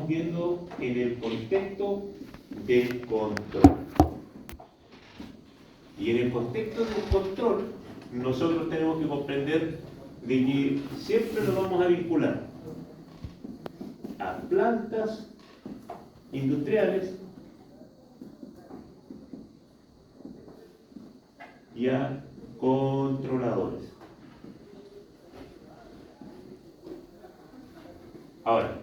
estamos viendo en el contexto del control. Y en el contexto del control, nosotros tenemos que comprender de que siempre nos vamos a vincular a plantas industriales y a controladores. Ahora,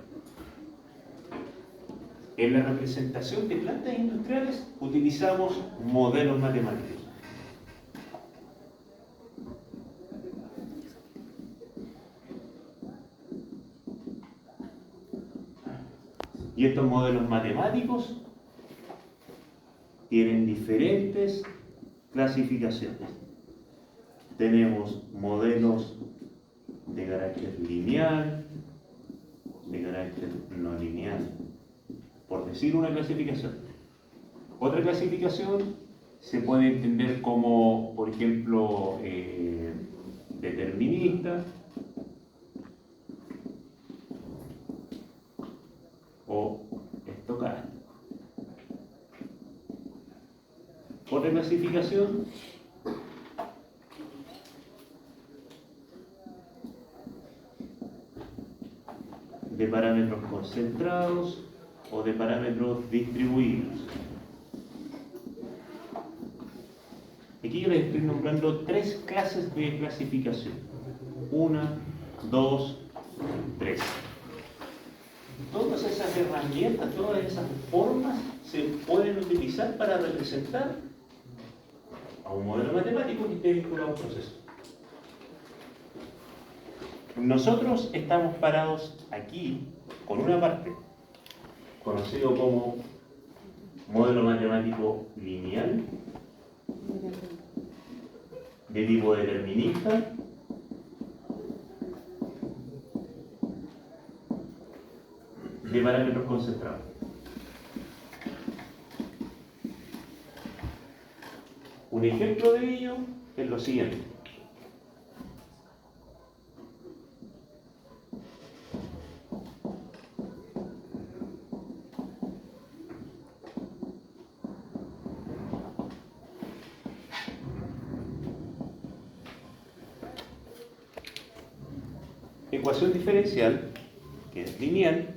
en la representación de plantas industriales utilizamos modelos matemáticos. Y estos modelos matemáticos tienen diferentes clasificaciones. Tenemos modelos de carácter lineal, de carácter no lineal, por decir una clasificación. Otra clasificación se puede entender como, por ejemplo, determinista o estocástica. Otra clasificación de parámetros concentrados o de parámetros distribuidos. Aquí yo les estoy nombrando tres clases de clasificación. 1, 2, 3. Todas esas herramientas, todas esas formas se pueden utilizar para representar a un modelo matemático que esté vinculado a un proceso. Nosotros estamos parados aquí con una parte conocido como modelo matemático lineal de tipo determinista de parámetros concentrados. Un ejemplo de ello es lo siguiente. Ecuación diferencial, que es lineal,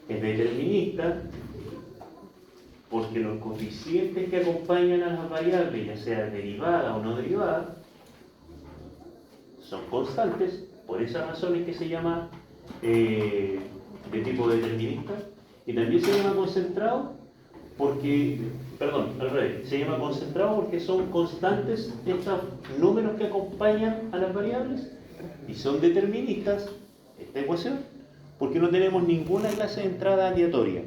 es determinista porque los coeficientes que acompañan a las variables, ya sea derivada o no derivada, son constantes. Por esa razón es que se llama de tipo determinista. Y también se llama concentrado porque, perdón, al revés, se llama concentrado porque son constantes estos números que acompañan a las variables y son deterministas, esta ecuación, porque no tenemos ninguna clase de entrada aleatoria.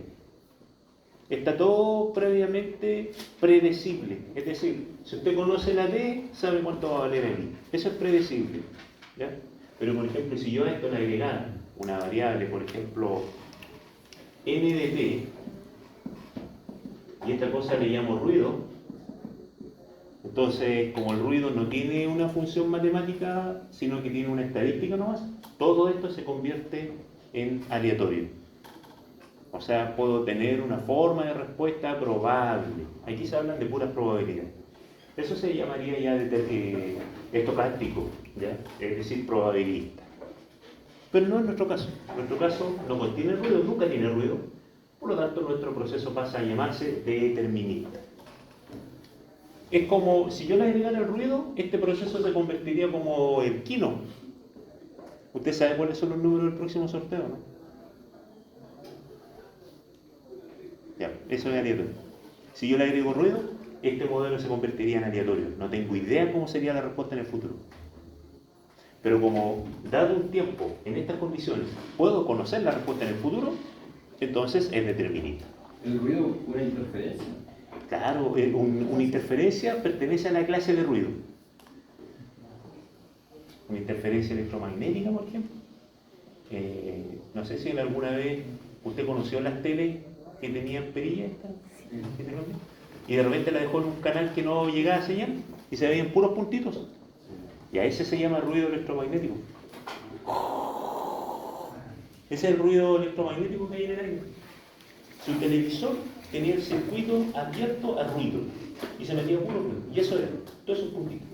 Está todo previamente predecible. Es decir, si usted conoce la D, sabe cuánto va a valer el I. Eso es predecible, ¿ya? Pero, por ejemplo, si yo a esto le agregara una variable, por ejemplo, n de t, y esta cosa le llamo ruido, entonces, como el ruido no tiene una función matemática, sino que tiene una estadística nomás, todo esto se convierte en aleatorio. O sea, puedo tener una forma de respuesta probable. Aquí se hablan de puras probabilidades. Eso se llamaría ya estocástico, ¿ya? Es decir, probabilista. Pero no es nuestro caso. Nuestro caso no contiene ruido, nunca tiene ruido. Por lo tanto, nuestro proceso pasa a llamarse determinista. Es como, si yo le agregara el ruido, este proceso se convertiría como el quino. Usted sabe cuáles son los números del próximo sorteo, ¿no? Ya, eso es aleatorio. Si yo le agrego ruido, este modelo se convertiría en aleatorio. No tengo idea cómo sería la respuesta en el futuro. Pero como, dado un tiempo, en estas condiciones, puedo conocer la respuesta en el futuro, entonces es determinista. ¿El ruido una interferencia? Claro, una interferencia pertenece a la clase de ruido. Una interferencia electromagnética, por ejemplo. No sé si alguna vez usted conoció las teles que tenían perillas, y de repente la dejó en un canal que no llegaba a señal y se veían puros puntitos. Y a ese se llama ruido electromagnético. Ese es el ruido electromagnético que hay en el aire. Su televisor tenía el circuito abierto a ruido y se metía puro ruido. Y eso era, todos esos puntitos.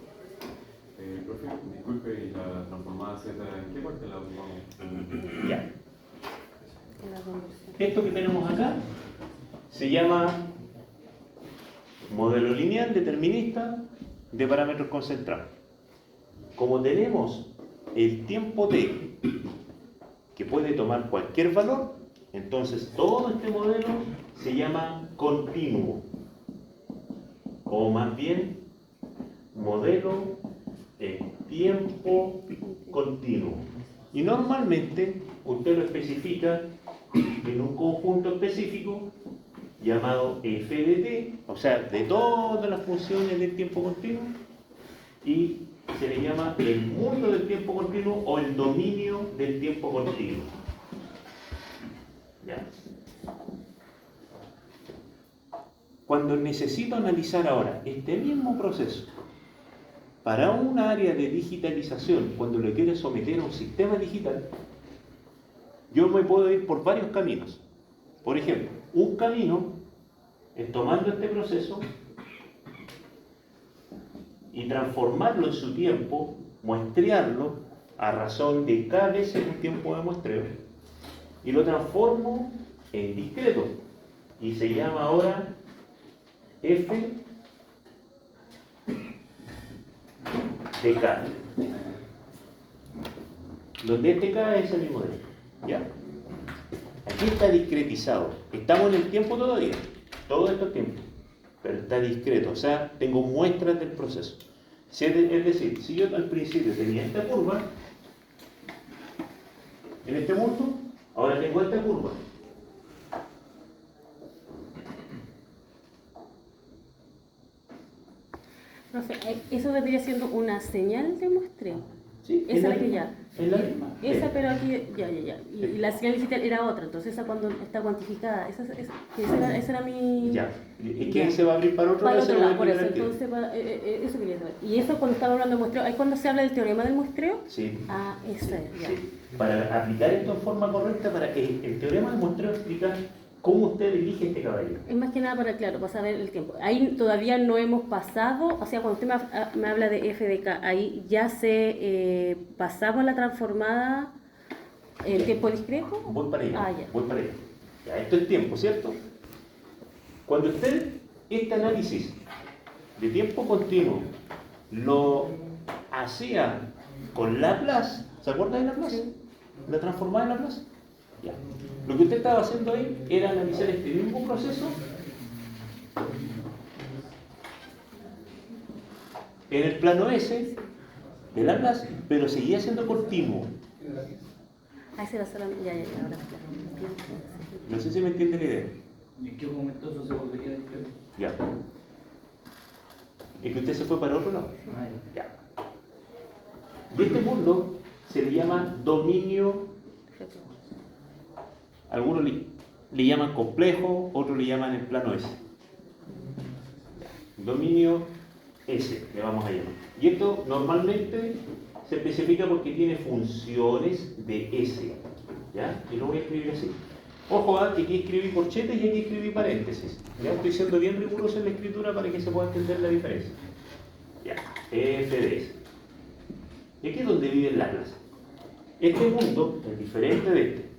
Profe, disculpe, ¿y la transformada Z en qué parte la ocupamos? Ya. Esto que tenemos acá se llama modelo lineal determinista de parámetros concentrados. Como tenemos el tiempo t que puede tomar cualquier valor, entonces todo este modelo se llama continuo, o más bien modelo en tiempo continuo. Y normalmente usted lo especifica en un conjunto específico llamado f de t, o sea, de todas las funciones del tiempo continuo, y se le llama el mundo del tiempo continuo o el dominio del tiempo continuo. ¿Ya? Cuando necesito analizar ahora este mismo proceso para un área de digitalización, cuando lo quiero someter a un sistema digital, yo me puedo ir por varios caminos. Por ejemplo, un camino es tomando este proceso y transformarlo en su tiempo, muestrearlo a razón de cada vez en un tiempo de muestreo, y lo transformo en discreto y se llama ahora f de k, donde este k es el mismo de esto. ¿Ya? Aquí está discretizado, estamos en el tiempo todavía, todo esto es tiempo, pero está discreto, o sea, tengo muestras del proceso. Es decir, si yo al principio tenía esta curva, en este punto, ahora tengo esta curva. Profe, eso vendría siendo una señal de muestreo. Sí, Esa es la que ya. Es la misma. Esa, pero aquí, ya. Y la señal digital era otra, entonces esa cuando está cuantificada, esa era mi... Ya, es que se va a abrir para otro para lado. otro lado, por eso, entonces, eso quería saber. Y eso cuando estaba hablando de muestreo, ¿es cuando se habla del teorema del muestreo? Sí. Ah, eso es, ya. Sí. Para aplicar esto en forma correcta, para que el teorema del muestreo explica cómo usted elige este caballero. Es más que nada para saber el tiempo. Ahí todavía no hemos pasado, o sea, cuando usted me habla de f de k, ahí ya se pasamos la transformada en tiempo discreto. Voy para allá, Ya. voy para allá. Ya, esto es tiempo, ¿cierto? Cuando usted este análisis de tiempo continuo lo hacía con Laplace, ¿se acuerda de Laplace? Sí. ¿La transformada en Laplace? Ya. Lo que usted estaba haciendo ahí era analizar este mismo proceso en el plano S de Laplace, pero seguía siendo continuo. Ah, ese va a ser ya, ahora claro. No sé si me entiende la idea. ¿Y en qué momento eso se volvería discreto? Ya. Es que usted se fue para otro lado. Ya. Y este mundo se le llama dominio. Algunos le llaman complejo, otros le llaman el plano S. Dominio S, le vamos a llamar. Y esto normalmente se especifica porque tiene funciones de S. ¿Ya? Y lo voy a escribir así. Ojo, que aquí escribí corchetes y aquí escribí paréntesis. Ya estoy siendo bien riguroso en la escritura para que se pueda entender la diferencia. Ya, F de S. Y aquí es donde vive Laplace. Este mundo es diferente de este.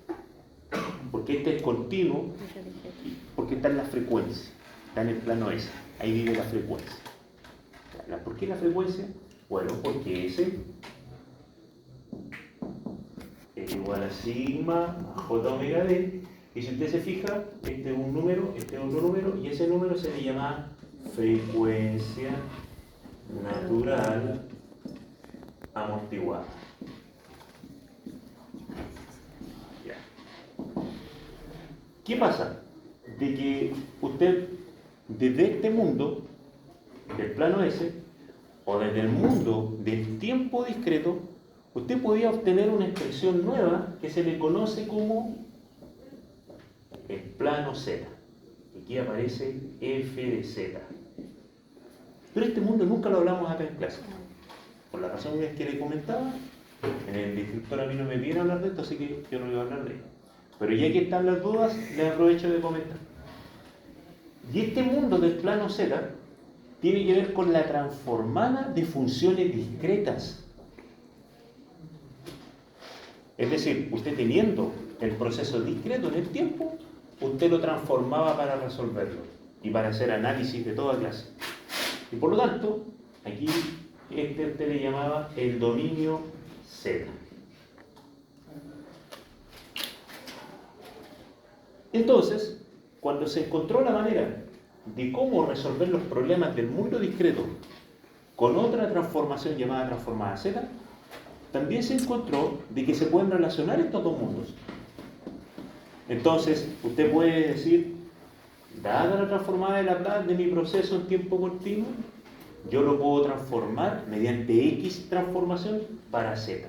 Porque este es continuo, porque está en la frecuencia, está en el plano S, ahí vive la frecuencia. ¿Por qué la frecuencia? Bueno, porque S es igual a sigma J omega D, y si usted se fija, este es un número, este es otro número, y ese número se le llama frecuencia natural amortiguada. ¿Qué pasa? De que usted, desde este mundo, del plano S, o desde el mundo del tiempo discreto, usted podía obtener una expresión nueva que se le conoce como el plano Z. Aquí aparece f de z. Pero este mundo nunca lo hablamos acá en clase. Por la razón que le comentaba, En el instructor a mí no me viene a hablar de esto, así que yo no voy a hablar de ello. Pero ya que están las dudas, les aprovecho de comentar. Y este mundo del plano Z tiene que ver con la transformada de funciones discretas. Es decir, usted teniendo el proceso discreto en el tiempo, usted lo transformaba para resolverlo y para hacer análisis de toda clase. Y por lo tanto, aquí usted le llamaba el dominio Z. Entonces, cuando se encontró la manera de cómo resolver los problemas del mundo discreto con otra transformación llamada transformada Z, también se encontró de que se pueden relacionar estos dos mundos. Entonces, usted puede decir, dada la transformada de Laplace de mi proceso en tiempo continuo, yo lo puedo transformar mediante X transformación para Z.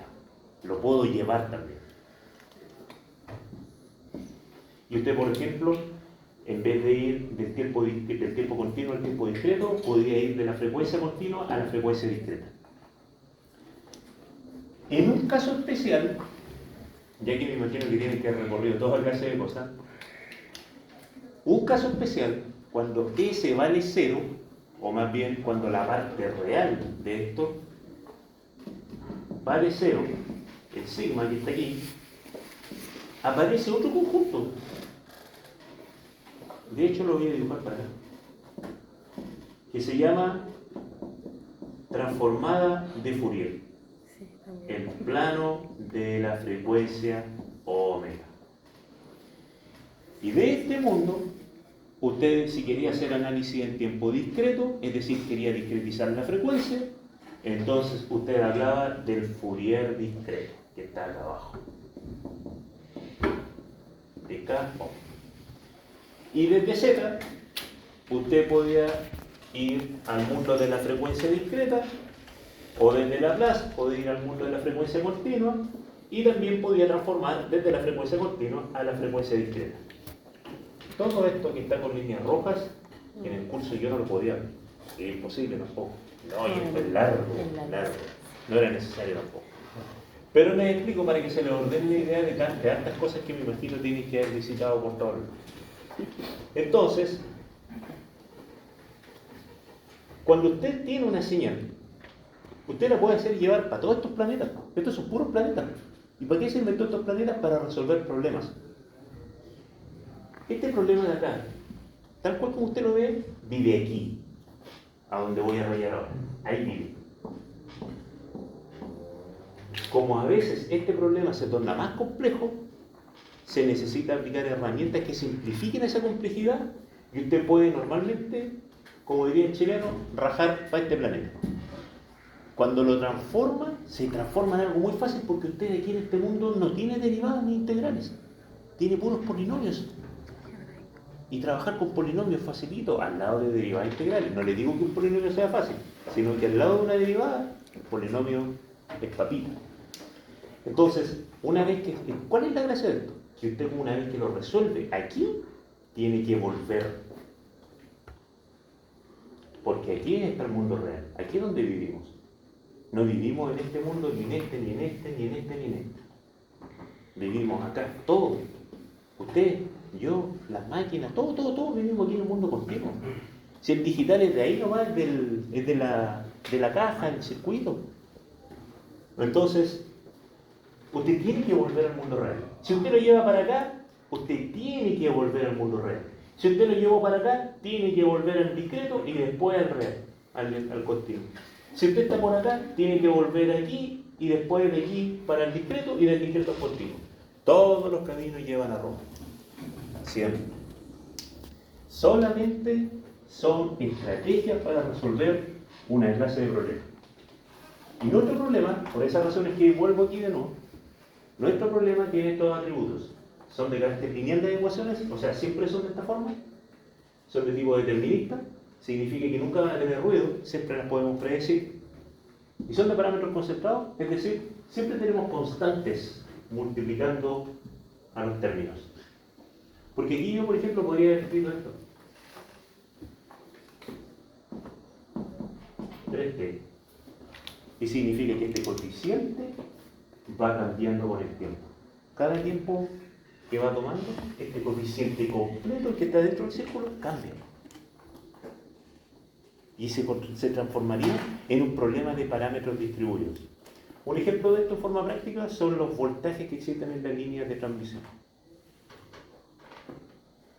Lo puedo llevar también. Y usted, por ejemplo, en vez de ir del tiempo continuo al tiempo discreto, podría ir de la frecuencia continua a la frecuencia discreta. En un caso especial, ya que me imagino que tienen que haber recorrido toda clase de cosas, un caso especial, cuando S vale 0, o más bien cuando la parte real de esto vale 0, el sigma que está aquí, aparece otro conjunto. De hecho lo voy a dibujar para acá, que se llama transformada de Fourier, el plano de la frecuencia omega. Y de este mundo, usted si quería hacer análisis en tiempo discreto, es decir, quería discretizar la frecuencia, entonces usted hablaba del Fourier discreto, que está acá abajo. De K. Y desde Z, usted podía ir al mundo de la frecuencia discreta, o desde Laplace podía ir al mundo de la frecuencia continua, y también podía transformar desde la frecuencia continua a la frecuencia discreta. Todo esto que está con líneas rojas, en el curso yo no lo podía ver. Es imposible tampoco. No, y esto es largo. No era necesario tampoco. Pero les explico para que se les ordene la idea de tantas cosas que me imagino tienen que haber visitado por todos lados. Entonces, cuando usted tiene una señal, usted la puede hacer llevar para todos estos planetas. Estos son puros planetas. ¿Y para qué se inventó estos planetas? Para resolver problemas. Este problema de acá, tal cual como usted lo ve, vive aquí, a donde voy a rayar ahora. Ahí vive. Como a veces este problema se torna más complejo, se necesita aplicar herramientas que simplifiquen esa complejidad y usted puede normalmente, como diría en chileno, rajar para este planeta. Cuando lo transforma, se transforma en algo muy fácil porque usted aquí en este mundo no tiene derivadas ni integrales, tiene puros polinomios. Y trabajar con polinomios facilito al lado de derivadas integrales. No le digo que un polinomio sea fácil, sino que al lado de una derivada, el polinomio es papita. Entonces, una vez que... ¿Cuál es la gracia de esto? Que usted una vez que lo resuelve aquí, tiene que volver. Porque aquí está el mundo real. Aquí es donde vivimos. No vivimos en este mundo ni en este, ni en este, ni en este, ni en este. Vivimos acá, todo. Usted, yo, las máquinas, todo vivimos aquí en un mundo continuo. Si el digital es de ahí nomás, es de la caja, el circuito. Entonces, usted tiene que volver al mundo real. Si usted lo lleva para acá, usted tiene que volver al mundo real. Si usted lo llevó para acá, tiene que volver al discreto y después al real, al continuo. Si usted está por acá, tiene que volver aquí y después de aquí para el discreto y del discreto al continuo. Todos los caminos llevan a Roma. Siempre. Solamente son estrategias para resolver una clase de problemas. Y nuestro problema, por esas razones que vuelvo aquí de nuevo, nuestro problema tiene estos atributos. Son de carácter lineal de ecuaciones, o sea, siempre son de esta forma. Son de tipo determinista, significa que nunca van a tener ruido, siempre las podemos predecir. Y son de parámetros concentrados, es decir, siempre tenemos constantes multiplicando a los términos. Porque aquí yo, por ejemplo, podría haber escrito esto. 3t. Y significa que este coeficiente va cambiando con el tiempo. Cada tiempo que va tomando, este coeficiente completo que está dentro del círculo cambia. Y se transformaría en un problema de parámetros distribuidos. Un ejemplo de esto en forma práctica son los voltajes que existen en las líneas de transmisión.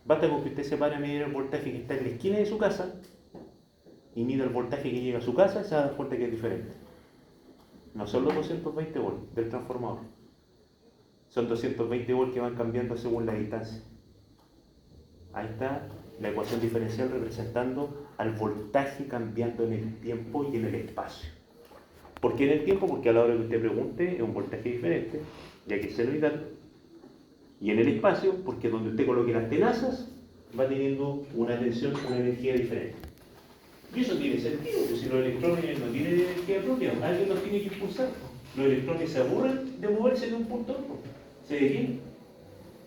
Basta con que usted se pare a medir el voltaje que está en la esquina de su casa y mida el voltaje que llega a su casa y se va a dar cuenta que es diferente. No son los 220 volts del transformador. Son 220 volts que van cambiando según la distancia. Ahí está la ecuación diferencial representando al voltaje cambiando en el tiempo y en el espacio. ¿Por qué en el tiempo? Porque a la hora que usted pregunte es un voltaje diferente, ya que es cenoidal. Y en el espacio, porque donde usted coloque las tenazas, va teniendo una tensión, una energía diferente. Y eso tiene sentido, porque si los electrones no tienen energía propia, alguien los tiene que impulsar. Los electrones se aburren de moverse de un punto a otro, se detienen.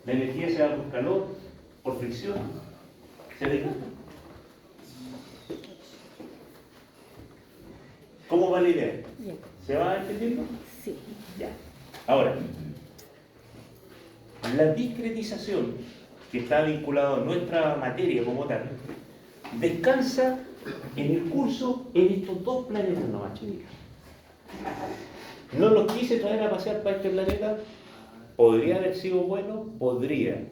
La energía se da por calor, por fricción, se desgasta. ¿Cómo va la idea? Bien. ¿Se va entendiendo? Sí. Ya. Ahora, la discretización, que está vinculada a nuestra materia como tal, descansa en el curso en estos dos planetas nomás, chicos. No los quise traer a pasear para este planeta. ¿Podría haber sido bueno? Podría.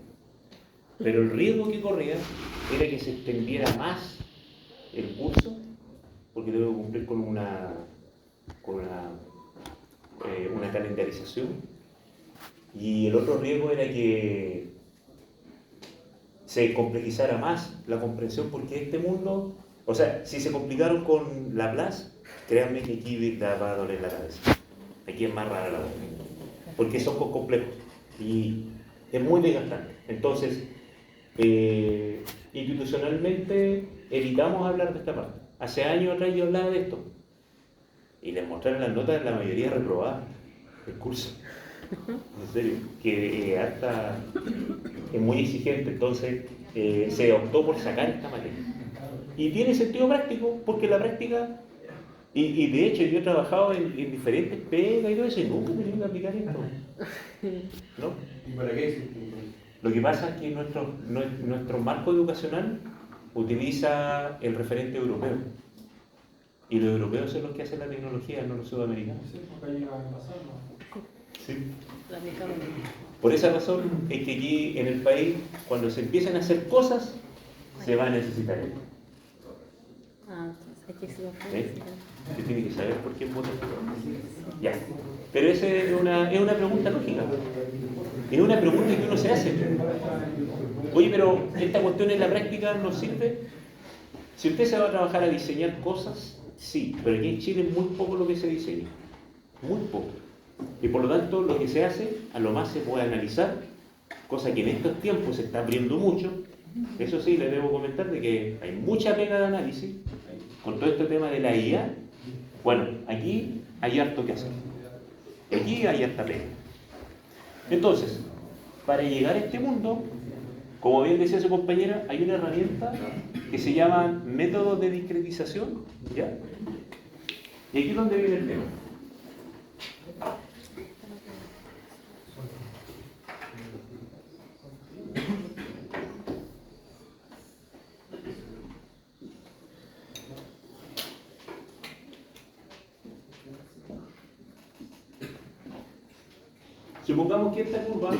Pero el riesgo que corría era que se extendiera más el curso, porque debo cumplir con una calendarización. Y el otro riesgo era que se complejizara más la comprensión, porque este mundo, o sea, si se complicaron con Laplace, créanme que aquí va a doler la cabeza. Aquí es más rara la cosa, porque son complejos y es muy desgastante. Entonces, institucionalmente evitamos hablar de esta parte. Hace años atrás yo hablaba de esto y les mostraron las notas, la mayoría reprobadas el curso. En serio, que hasta es muy exigente, entonces se optó por sacar esta materia. Y tiene sentido práctico, porque la práctica, y de hecho yo he trabajado en diferentes pegas y todo eso, y nunca he tenido que aplicar esto. ¿No? ¿Y para qué es? Lo que pasa es que nuestro marco educacional utiliza el referente europeo. Y los europeos son los que hacen la tecnología, no los sudamericanos. Sí, porque ahí va a pasar, ¿no? Sí. Lamentablemente. Por esa razón es que aquí en el país, cuando se empiezan a hacer cosas, se va a necesitar esto. Ah, entonces hay que ser Usted tiene que saber por quién vota. Ya. Pero esa es una pregunta lógica. Es una pregunta que uno se hace. Oye, pero esta cuestión en la práctica nos sirve. Si usted se va a trabajar a diseñar cosas, sí, pero aquí en Chile es muy poco lo que se diseña. Muy poco. Y por lo tanto, lo que se hace, a lo más se puede analizar, cosa que en estos tiempos se está abriendo mucho. Eso sí, les debo comentar de que hay mucha pega de análisis con todo este tema de la IA. Bueno, aquí hay harto que hacer. Aquí hay harta pega. Entonces, para llegar a este mundo, como bien decía su compañera, hay una herramienta que se llama métodos de discretización, ¿ya? Y aquí es donde viene el tema. Supongamos que esta curva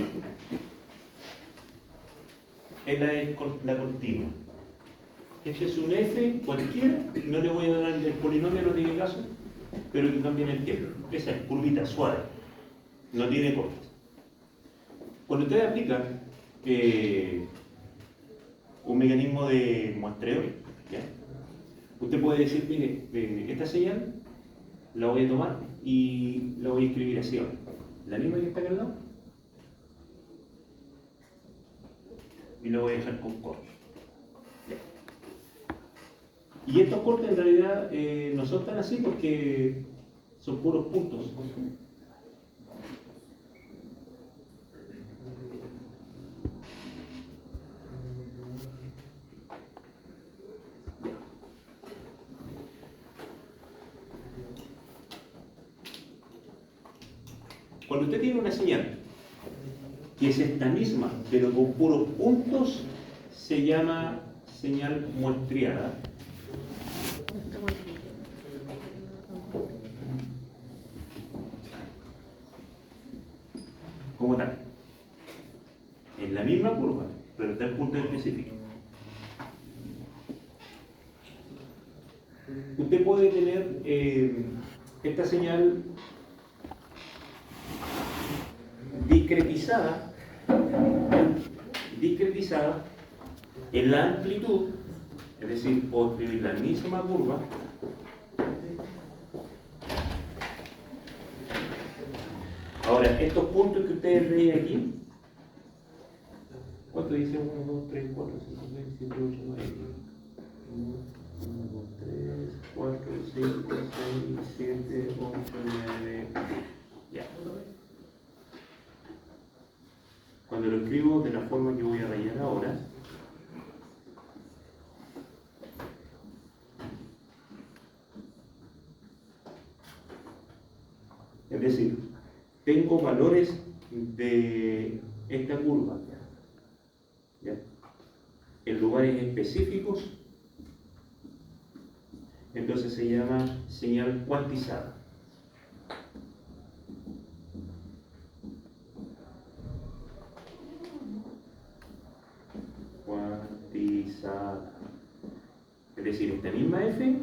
es la continua. Este es un f cualquiera, no le voy a dar el polinomio, no tiene caso, pero que cambie en el tiempo. Esa es curvita suave, no tiene cortes. Cuando usted aplica un mecanismo de muestreo, ¿ya? Usted puede decir, mire, esta señal la voy a tomar y la voy a escribir así ahora. La misma que está acá al lado. Y lo voy a dejar con cortes. Y estos cortes en realidad no son tan así porque son puros puntos. Cuando usted tiene una señal que es esta misma, pero con puros puntos, se llama señal muestreada. Como tal. En la misma curva, pero está en puntos específicos. Usted puede tener esta señal discretizada en la amplitud, es decir, puedo escribir la misma curva ahora, estos puntos que ustedes ven aquí, ¿cuánto dice? 1, 2, 3, 4, 5, 6, 7, 8, 9, 1, 2, 3, 4, 5, 6, 7, 8, 9, ya. Cuando lo escribo de la forma que voy a rayar ahora, es decir, tengo valores de esta curva, ¿ya? En lugares específicos, entonces se llama señal cuantizada. Cuantizada. Es decir, esta misma F,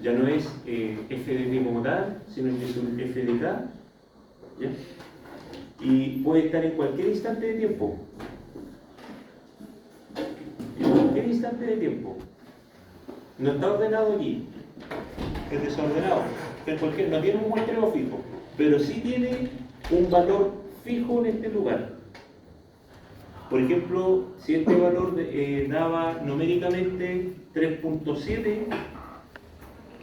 ya no es f de t como tal, sino que es un f de k, ¿ya? Y puede estar en cualquier instante de tiempo. En cualquier instante de tiempo. No está ordenado aquí, es desordenado. No tiene un muestreo fijo, pero sí tiene un valor fijo en este lugar. Por ejemplo, si este valor daba numéricamente 3.7,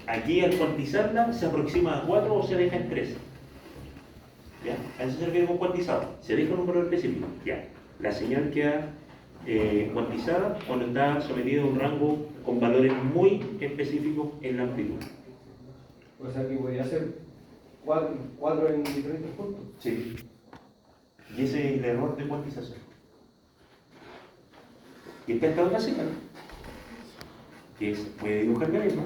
aquí al cuantizarla se aproxima a 4 o se deja en 3. ¿Ya? A eso se refiere con cuantizado. Se deja un valor específico. Ya. La señal queda cuantizada cuando está sometida a un rango con valores muy específicos en la amplitud. O sea que voy a hacer 4 en diferentes puntos. Sí. Y ese es el error de cuantización. Y esta es la otra señal, que es, voy a dibujar la misma.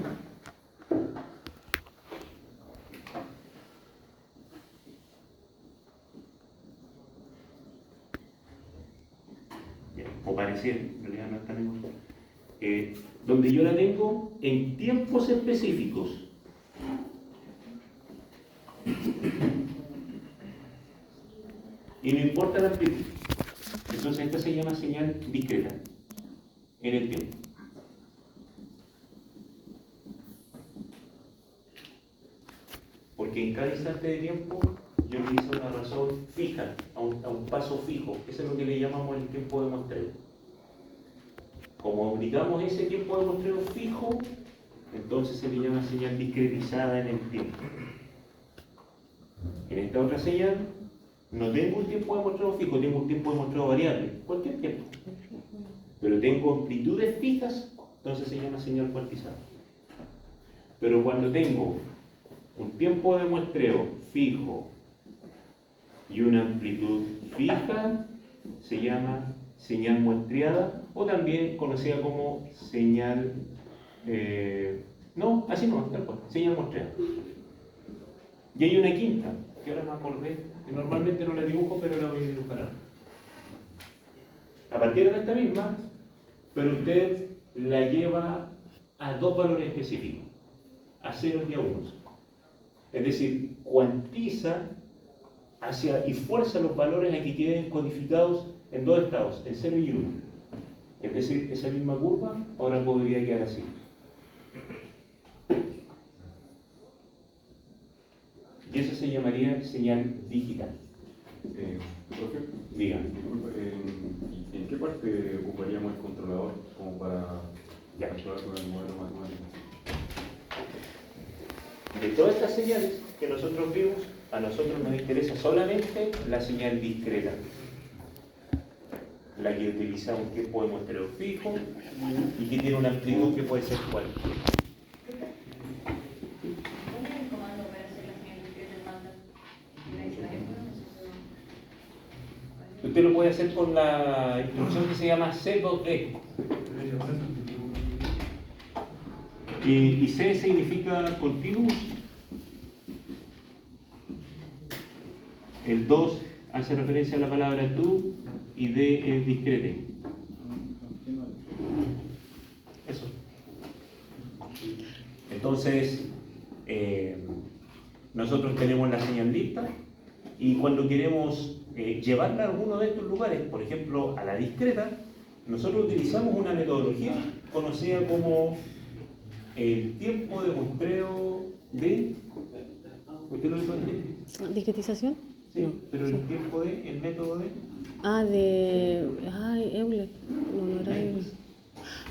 O pareciera, en realidad no está lejos. Donde yo la tengo en tiempos específicos. Y no importa la amplitud. Entonces esta se llama señal discreta en el tiempo. Porque en cada instante de tiempo yo utilizo una razón fija, a un paso fijo. Eso es lo que le llamamos el tiempo de muestreo. Como aplicamos ese tiempo de muestreo fijo, entonces se le llama señal discretizada en el tiempo. En esta otra señal no tengo un tiempo de muestreo fijo, tengo un tiempo de muestreo variable, cualquier tiempo. Pero tengo amplitudes fijas, entonces se llama señal cuantizada. Pero cuando tengo un tiempo de muestreo fijo y una amplitud fija, se llama señal muestreada o también conocida como señal, no, así no, tal cual, señal muestreada. Y hay una quinta, que ahora me acordé, que normalmente no la dibujo, pero la voy a dibujar ahora. A partir de esta misma, pero usted la lleva a dos valores específicos, a ceros y a unos. Es decir, cuantiza y fuerza los valores a que queden codificados en dos estados, en 0 y 1. Es decir, esa misma curva ahora podría quedar así. Y eso se llamaría señal digital. Profe, Dígame. disculpa, ¿en qué parte ocuparíamos el controlador como para actuar con el modelo matemático? De todas estas señales que nosotros vimos, a nosotros nos interesa solamente la señal discreta, la que utiliza un tiempo de muestreo fijo y que tiene una amplitud que puede ser cualquiera. Usted lo puede hacer con la instrucción que se llama C2D. Y C significa continuous. El 2 hace referencia a la palabra do y D es discrete. Eso. Entonces, nosotros tenemos la señal lista y cuando queremos llevarla a alguno de estos lugares, por ejemplo a la discreta, nosotros utilizamos una metodología conocida como el tiempo de muestreo de... ¿Usted lo dijo? ¿Discretización? Sí, No. pero el tiempo de, el método de... Euler. No era Euler.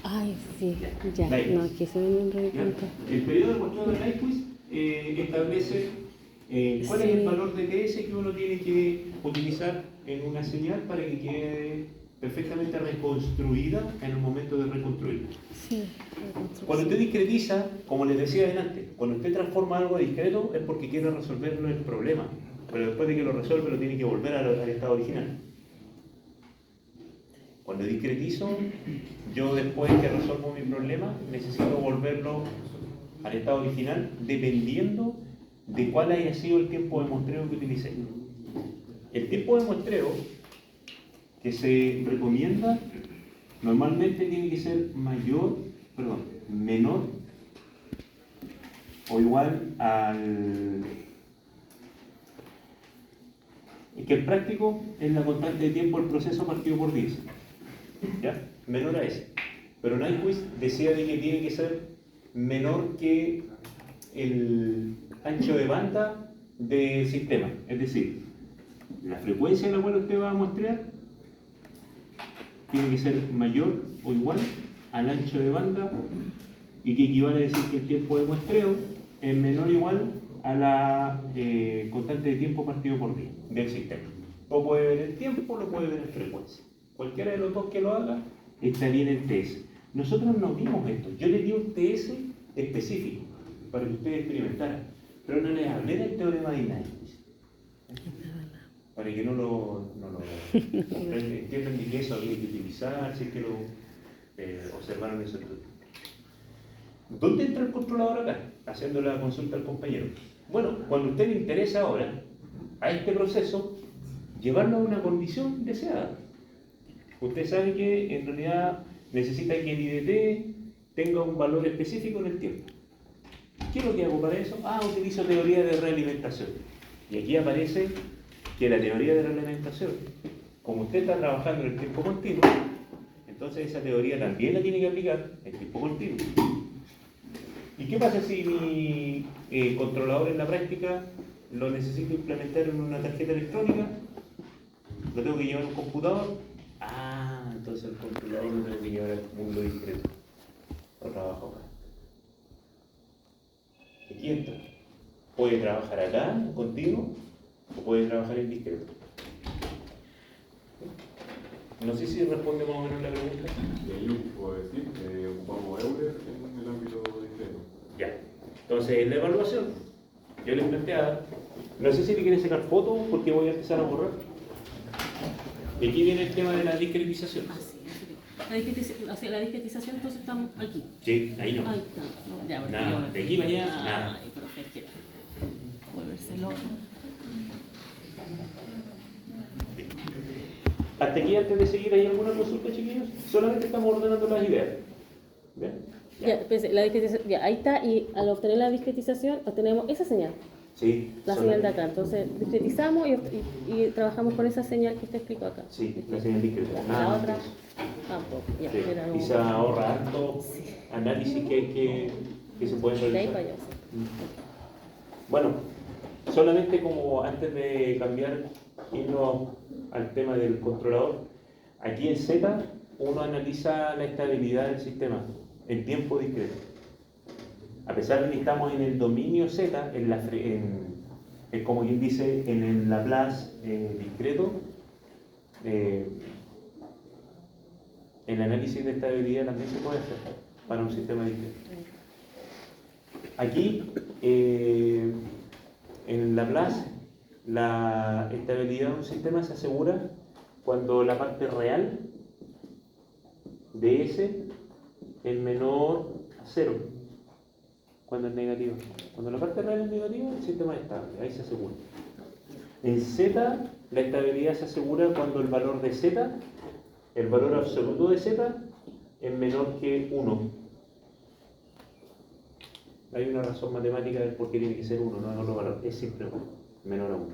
Ay, sí, ya. Nyquist. No, que se ven un ¿Ya? recuento. El periodo de muestreo de Nyquist establece cuál es el valor de TS que uno tiene que utilizar en una señal para que quede perfectamente reconstruida en el momento de reconstruirla. Sí, Cuando usted discretiza, como les decía adelante, cuando usted transforma algo a discreto es porque quiere resolverlo el problema, pero después de que lo resuelve lo tiene que volver al estado original. Cuando discretizo, yo después que resuelvo mi problema necesito volverlo al estado original dependiendo de cuál haya sido el tiempo de muestreo que utilicé. El tiempo de muestreo que se recomienda normalmente tiene que ser menor o igual al... que el práctico es la constante de tiempo del proceso partido por 10. ¿Ya? Menor a ese. Pero Nyquist decía de que tiene que ser menor que el ancho de banda del sistema. Es decir, la frecuencia en la cual usted va a muestrear tiene que ser mayor o igual al ancho de banda y que equivale a decir que el tiempo de muestreo es menor o igual a la constante de tiempo partido por 10 del sistema. O puede ver el tiempo, lo puede ver en frecuencia. Cualquiera de los dos que lo haga está bien en TS. Nosotros no vimos esto. Yo les di un TS específico para que ustedes experimentaran, pero no les hablé del teorema de Nyquist. Para que no lo entiendan ni que eso había que utilizar, si es que lo observaron ese estudio. ¿Dónde entra el controlador acá? Haciendo la consulta al compañero. Bueno, cuando a usted le interesa ahora a este proceso llevarlo a una condición deseada. Usted sabe que en realidad necesita que el IDT tenga un valor específico en el tiempo. ¿Qué es lo que hago para eso? Utilizo teoría de realimentación. Y aquí aparece que la teoría de realimentación, como usted está trabajando en el tiempo continuo, entonces esa teoría también la tiene que aplicar en tiempo continuo. ¿Y qué pasa si mi controlador en la práctica lo necesito implementar en una tarjeta electrónica? ¿Lo tengo que llevar a un computador? Entonces el controlador lo tengo que llevar al mundo discreto. Lo trabajo acá. Aquí entra. Puede trabajar acá, en continuo, o puede trabajar en discreto. No sé si responde más o menos la pregunta. Y ahí puedo decir que ocupamos Euler en el ámbito discreto. Ya. Entonces, en la evaluación, yo les planteaba, no sé si le quieren sacar fotos porque voy a empezar a borrar. Y aquí viene el tema de la discretización. La discretización, entonces estamos aquí. Sí, ahí no. Ahí está. No, ya, Nada, de aquí para allá, nada. Ay, pero es que volverse loco. Hasta aquí, antes de seguir, ¿hay alguna consulta, chiquillos? Solamente estamos ordenando las ideas. ¿Bien? Ya, la discretización, ya, ahí está, y al obtener la discretización obtenemos esa señal, Sí. la señal de acá. Entonces discretizamos y trabajamos con esa señal que usted explicó acá. Sí, la señal discreta. La otra tampoco. Ya, Sí. era Y como- se ahorra harto análisis que se puede de ahí realizar. para allá. Bueno, solamente como antes de cambiar, irnos al tema del controlador, aquí en Z uno analiza la estabilidad del sistema en tiempo discreto. A pesar de que estamos en el dominio Z, como quien dice, en el Laplace discreto, el análisis de estabilidad también se puede hacer para un sistema discreto. Aquí, en Laplace, la estabilidad de un sistema se asegura cuando la parte real de S es menor a 0, cuando es negativo. Cuando la parte real es negativa, el sistema es estable, ahí se asegura. En Z, la estabilidad se asegura cuando el valor de Z, el valor absoluto de Z, es menor que 1. Hay una razón matemática del por qué tiene que ser 1, no es otro valor, es siempre 1, menor a 1.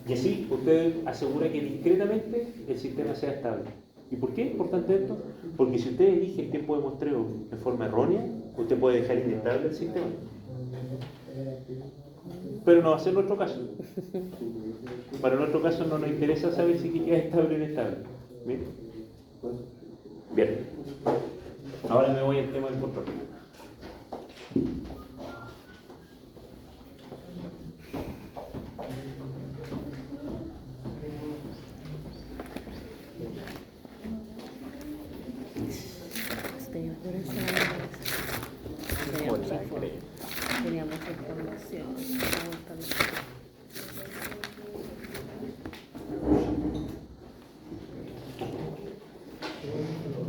Y así usted asegura que discretamente el sistema sea estable. ¿Y por qué es importante esto? Porque si usted elige el tiempo de muestreo de forma errónea, usted puede dejar inestable el sistema. Pero no va a ser nuestro caso. Para nuestro caso no nos interesa saber si queda estable o inestable. ¿Bien? Bien. Ahora me voy al tema del control. Tenía mucha información.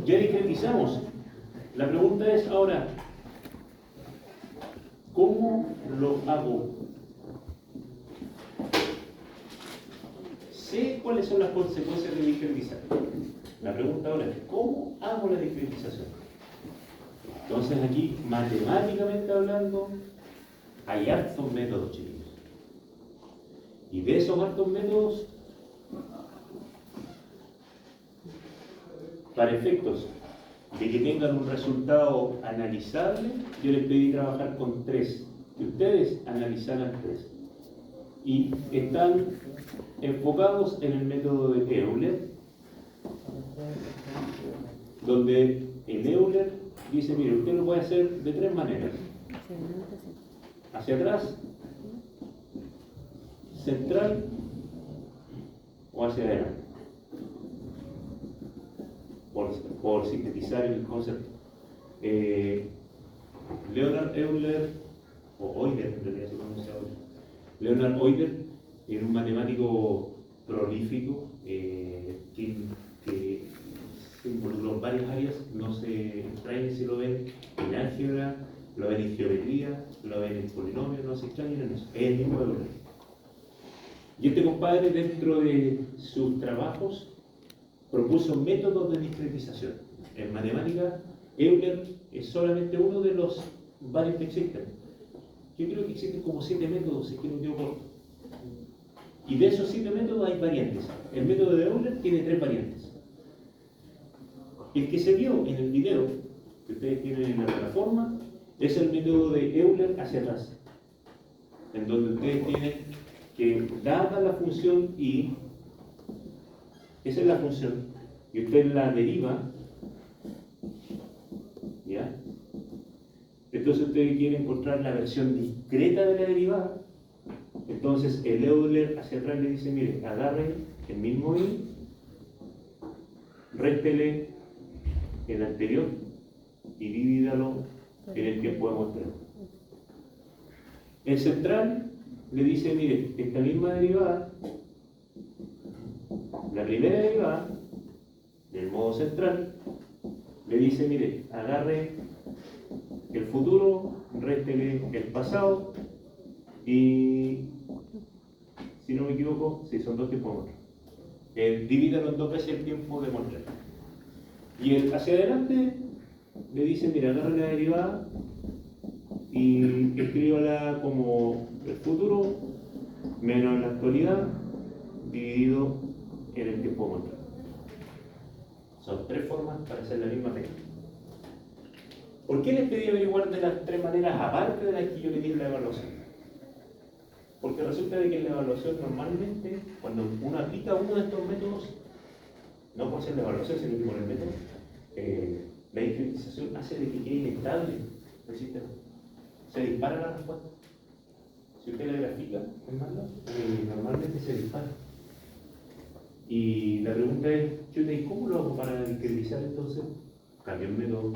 Ya discretizamos. La pregunta es ahora, ¿cómo lo hago? Sé cuáles son las consecuencias de discretizar. La pregunta ahora es, ¿cómo hago la discretización? Entonces aquí, matemáticamente hablando, hay hartos métodos, chicos. Y de esos hartos métodos, para efectos de que tengan un resultado analizable, yo les pedí trabajar con 3, que ustedes analizaran 3. Y están enfocados en el método de Euler, donde en Euler dice, mire, usted lo puede hacer de 3 maneras. Hacia atrás, central o hacia adelante. Por sintetizar el concepto. Leonhard Euler, o Euler, en realidad se pronuncia Euler. Leonhard Euler era un matemático prolífico que se involucró en varias áreas. No se extrañen si lo ven en álgebra, lo ven en geometría, lo ven en polinomios, no se extrañen en eso. Es el mismo Euler. Y este compadre, dentro de sus trabajos, propuso métodos de discretización. En matemática, Euler es solamente uno de los varios que existen. Yo creo que existen como 7 métodos, si es que no quedo corto. Y de esos 7 métodos hay variantes. El método de Euler tiene 3 variantes. El que se vio en el video que ustedes tienen en la plataforma es el método de Euler hacia atrás, en donde ustedes tienen que, dada la función y esa es la función, y usted la deriva, ¿ya? Entonces usted quiere encontrar la versión discreta de la derivada. Entonces el Euler hacia atrás le dice, mire, agarre el mismo i, réstele el anterior y divídalo en el tiempo de muestreo. El central le dice, mire, esta misma derivada, la primera derivada del modo central, le dice, mire, agarre el futuro, réstele el pasado y, si no me equivoco, sí, son 2 tiempos de muestra. Divídalo en 2 veces el tiempo de muestra. Y el hacia adelante le dice, mira, agarre la derivada y escríbala como el futuro menos la actualidad dividido en el tiempo de muestra. Son 3 formas para hacer la misma técnica. ¿Por qué les pedí averiguar de las 3 maneras aparte de las que yo le di en la evaluación? Porque resulta de que en la evaluación normalmente, cuando uno aplica uno de estos métodos, no por ser la evaluación, sino que por el método, la discretización hace de que quede inestable el sistema. Se dispara la respuesta. Si usted la grafica, normalmente se dispara. Y la pregunta es, chuta, ¿y cómo lo hago para discretizar entonces? Cambio el método.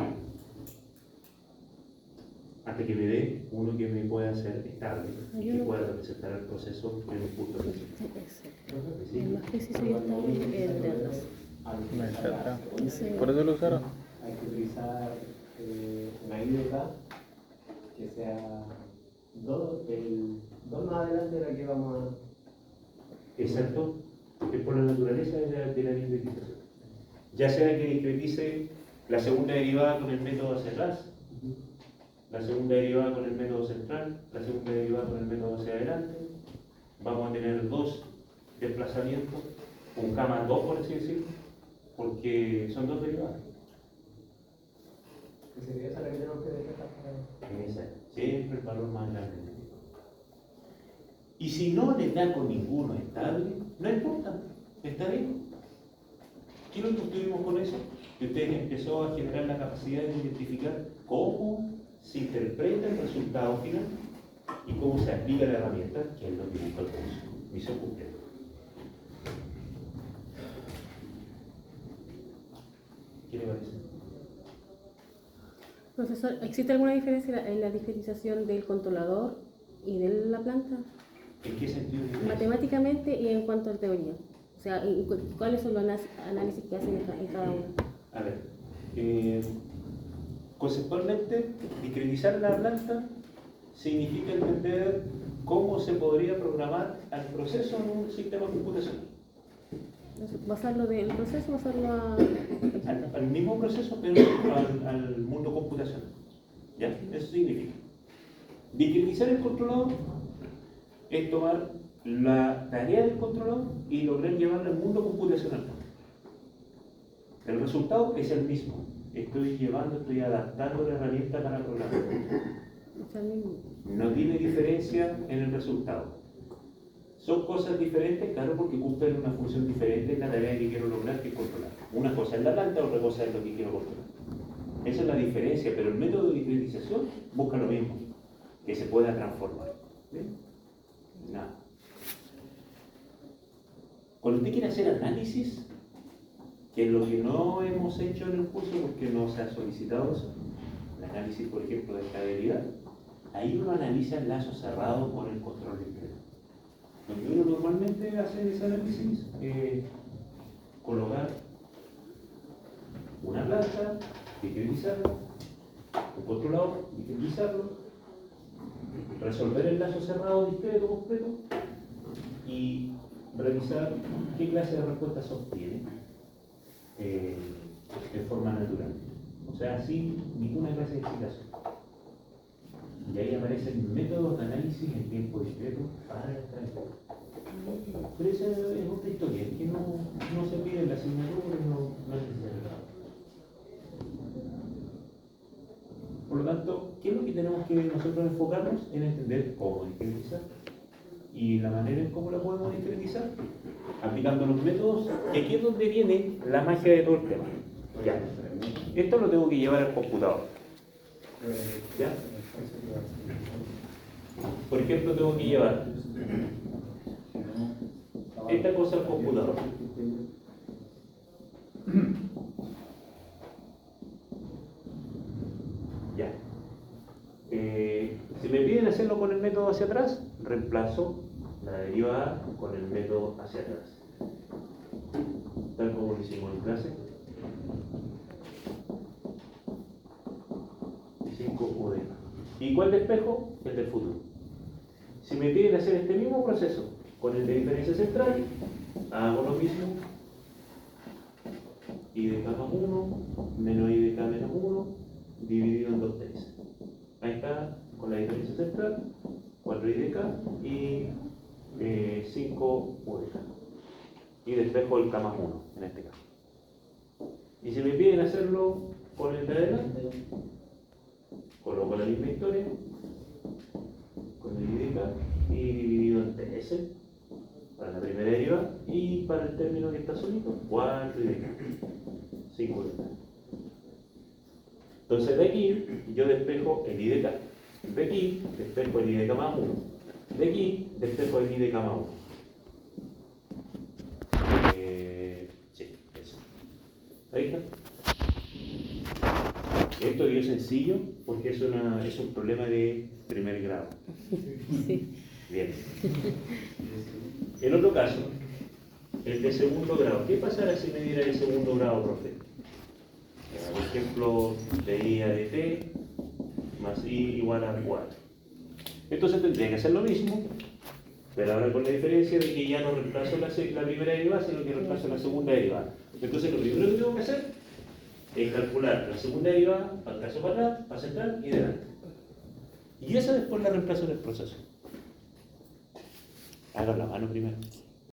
hasta que me dé uno que me pueda hacer estable y Yo que no- pueda representar el proceso en un punto de vista. Ese. El más preciso y estable es el de atrás. Ese. ¿Por eso lo usaron? Hay que utilizar una IDK que sea dos más adelante de la que vamos a. Exacto, es por la naturaleza de la discretización. Ya sea que discretice la segunda derivada con el método hacia atrás, la segunda derivada con el método central, la segunda derivada con el método hacia adelante, vamos a tener dos desplazamientos, un K más 2 por así decirlo, porque son dos derivadas. Que sería esa la que tenemos que despejar para. Esa, siempre el valor más grande. Y si no le da con ninguno estable, no importa, está bien. ¿Qué es lo que obtuvimos con eso? Que usted empezó a generar la capacidad de identificar cómo se interpreta el resultado final y cómo se aplica la herramienta, que es lo que busca el curso. Misión cumplida. ¿Qué le parece? Profesor, ¿existe alguna diferencia en la discretización del controlador y de la planta? ¿En qué sentido? Matemáticamente y en cuanto a teoría. O sea, ¿cuáles son los análisis que hacen en cada uno? A ver, conceptualmente, discretizar la planta significa entender cómo se podría programar al proceso en un sistema computacional. Entonces, basarlo del proceso, basarlo Al mismo proceso, pero al mundo computacional. ¿Ya? Eso significa. Discretizar el controlador es tomar la tarea del controlador y lograr llevarla al mundo computacional. El resultado es el mismo. Estoy adaptando la herramienta para programar. o sea, el mismo. No tiene diferencia en el resultado. Son cosas diferentes, claro, porque cumplen una función diferente en la tarea que quiero lograr, que es controlar. Una cosa es la planta, otra cosa es lo que quiero controlar. Esa es la diferencia, pero el método de discretización busca lo mismo, que se pueda transformar. ¿Bien? Nada. Cuando usted quiere hacer análisis, que es lo que no hemos hecho en el curso porque no se ha solicitado eso, el análisis, por ejemplo, de estabilidad, ahí uno analiza el lazo cerrado con el control discreto. Lo que uno normalmente hace ese análisis es colocar una planta, discretizarlo, un controlador, discretizarlo, resolver el lazo cerrado discreto completo y revisar qué clase de respuesta se obtiene de forma natural. O sea, sin ninguna clase de excitación. Y ahí aparecen métodos de análisis en tiempo discreto para extraer. Pero esa es otra historia, que no se pide en la asignatura, no es necesario. Por lo tanto, ¿qué es lo que tenemos que nosotros enfocarnos? En entender cómo discretizar. Y la manera en cómo la podemos discretizar, aplicando los métodos, y aquí es donde viene la magia de todo el tema. Ya. Esto lo tengo que llevar al computador. ¿Ya? Por ejemplo, tengo que llevar esta cosa al computador. Ya. Si me piden hacerlo con el método hacia atrás, reemplazo la derivada con el método hacia atrás. Tal como lo hicimos en clase. 5 UD. ¿Y cuál despejo? El del futuro. Si me piden hacer este mismo proceso con el de diferencia central, hago lo mismo. I de K más 1 menos I de K menos 1 dividido en 2 tercios. Ahí está, con la diferencia central, 4 I de K y 5 U de K. Y despejo el K más 1 en este caso. Y si me piden hacerlo con el de adelante, coloco la misma historia con el I de K y dividido en TS para la primera deriva y para el término que está solito, 4 I de K, 5 de K. Entonces de aquí yo despejo el I de K. De aquí despejo el I de K más 1. De aquí despejo el I de K más 1. Sí, eso. ¿Ahí está? Esto es sencillo porque es un problema de primer grado. Sí. Bien. En otro caso, el de segundo grado. ¿Qué pasará si me diera el segundo grado, profe? Por ejemplo, de I a de T más I igual a 4. Entonces tendría que hacer lo mismo, pero ahora con la diferencia de que ya no reemplazo la primera derivada, sino que reemplazo la segunda derivada. Entonces lo primero que tengo que hacer es calcular la segunda derivada, para el caso para atrás, para central y delante. Y esa después la reemplazo en el proceso. Hagan la mano primero.